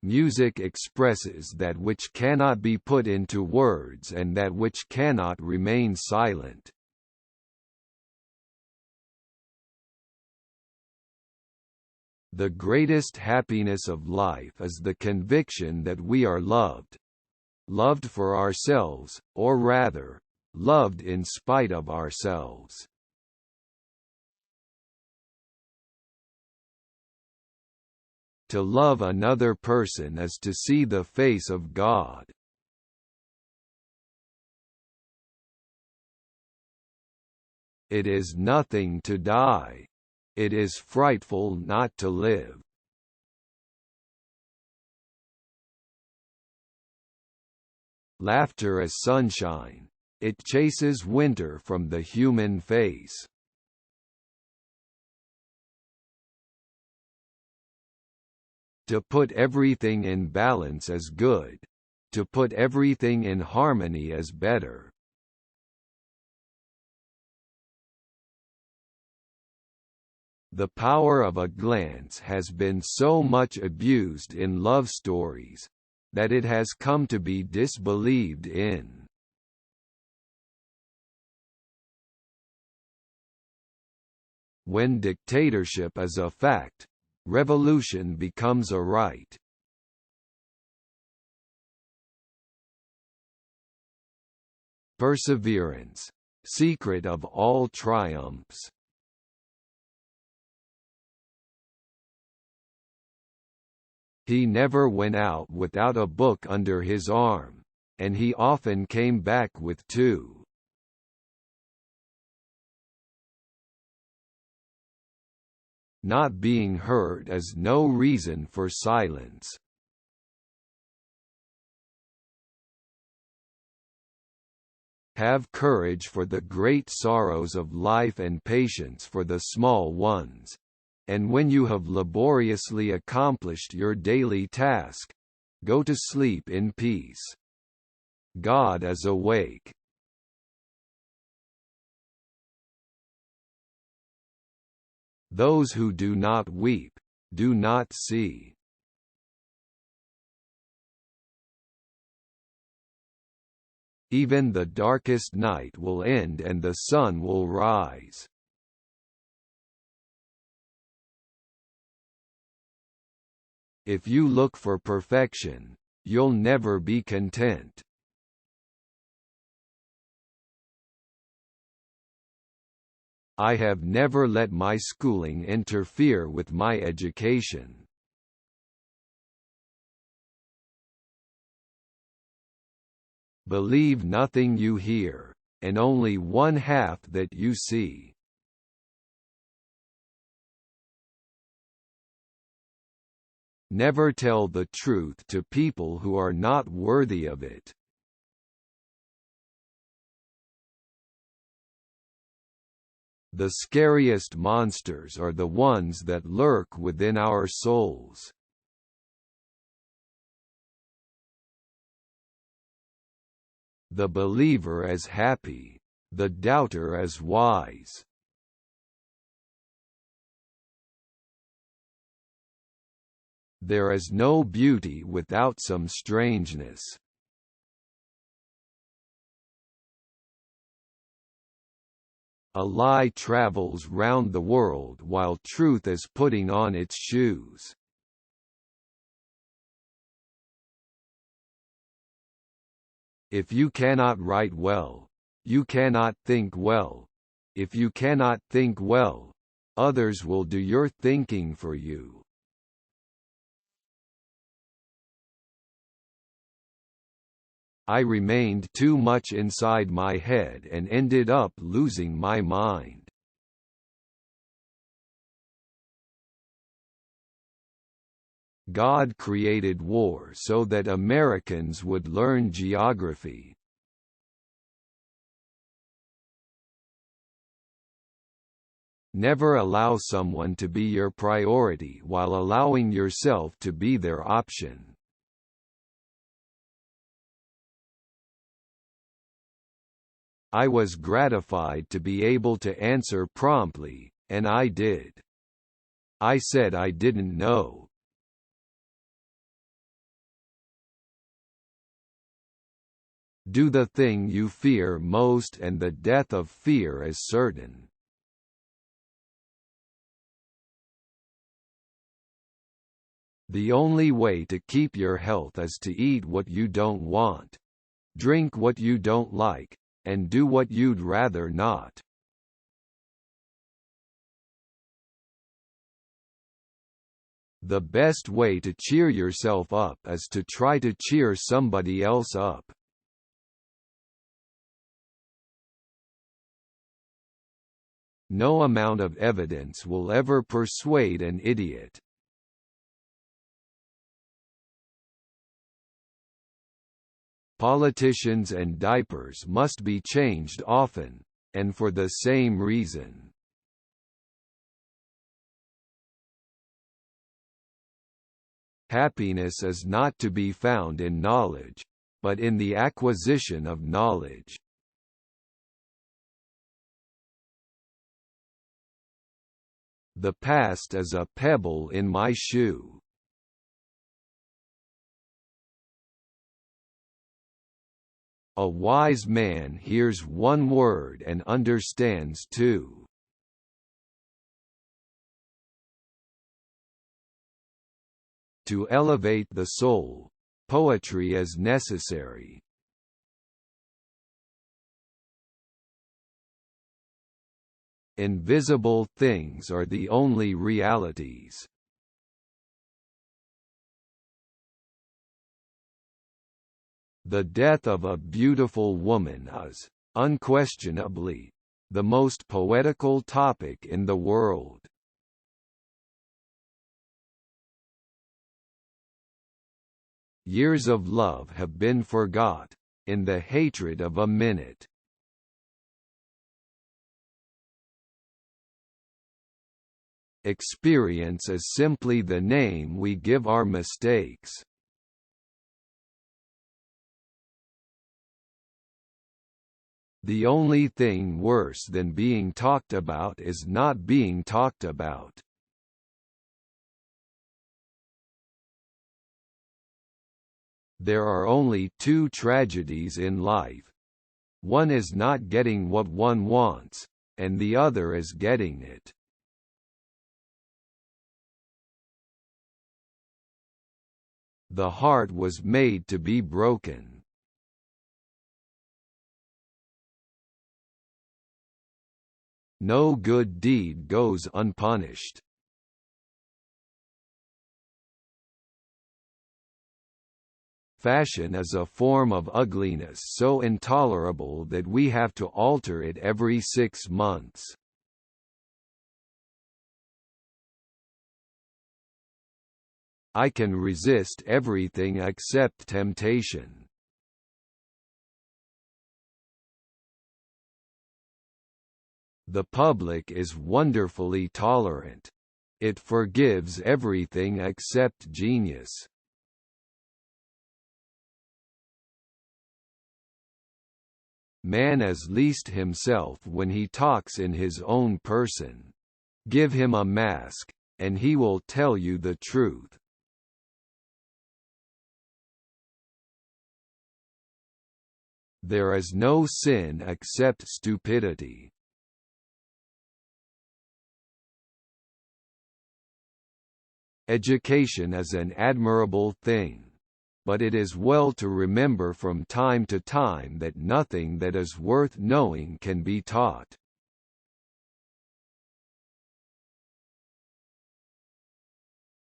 Music expresses that which cannot be put into words and that which cannot remain silent. The greatest happiness of life is the conviction that we are loved. Loved for ourselves, or rather, loved in spite of ourselves. To love another person is to see the face of God. It is nothing to die. It is frightful not to live. Laughter is sunshine. It chases winter from the human face. To put everything in balance is good. To put everything in harmony is better. The power of a glance has been so much abused in love stories that it has come to be disbelieved in. When dictatorship is a fact, revolution becomes a right. Perseverance, secret of all triumphs. He never went out without a book under his arm, and he often came back with two. Not being heard is no reason for silence. Have courage for the great sorrows of life and patience for the small ones. And when you have laboriously accomplished your daily task, go to sleep in peace. God is awake. Those who do not weep, do not see. Even the darkest night will end and the sun will rise. If you look for perfection, you'll never be content. I have never let my schooling interfere with my education. Believe nothing you hear, and only one half that you see. Never tell the truth to people who are not worthy of it. The scariest monsters are the ones that lurk within our souls. The believer is happy, the doubter is wise. There is no beauty without some strangeness. A lie travels round the world while truth is putting on its shoes. If you cannot write well, you cannot think well. If you cannot think well, others will do your thinking for you. I remained too much inside my head and ended up losing my mind. God created war so that Americans would learn geography. Never allow someone to be your priority while allowing yourself to be their option. I was gratified to be able to answer promptly, and I did. I said I didn't know. Do the thing you fear most, and the death of fear is certain. The only way to keep your health is to eat what you don't want, drink what you don't like, and do what you'd rather not. The best way to cheer yourself up is to try to cheer somebody else up. No amount of evidence will ever persuade an idiot. Politicians and diapers must be changed often, and for the same reason. Happiness is not to be found in knowledge, but in the acquisition of knowledge. The past is a pebble in my shoe. A wise man hears one word and understands two. To elevate the soul, poetry is necessary. Invisible things are the only realities. The death of a beautiful woman is, unquestionably, the most poetical topic in the world. Years of love have been forgot, in the hatred of a minute. Experience is simply the name we give our mistakes. The only thing worse than being talked about is not being talked about. There are only two tragedies in life. One is not getting what one wants, and the other is getting it. The heart was made to be broken. No good deed goes unpunished. Fashion is a form of ugliness so intolerable that we have to alter it every 6 months. I can resist everything except temptation. The public is wonderfully tolerant. It forgives everything except genius. Man is least himself when he talks in his own person. Give him a mask, and he will tell you the truth. There is no sin except stupidity. Education is an admirable thing. But it is well to remember from time to time that nothing that is worth knowing can be taught.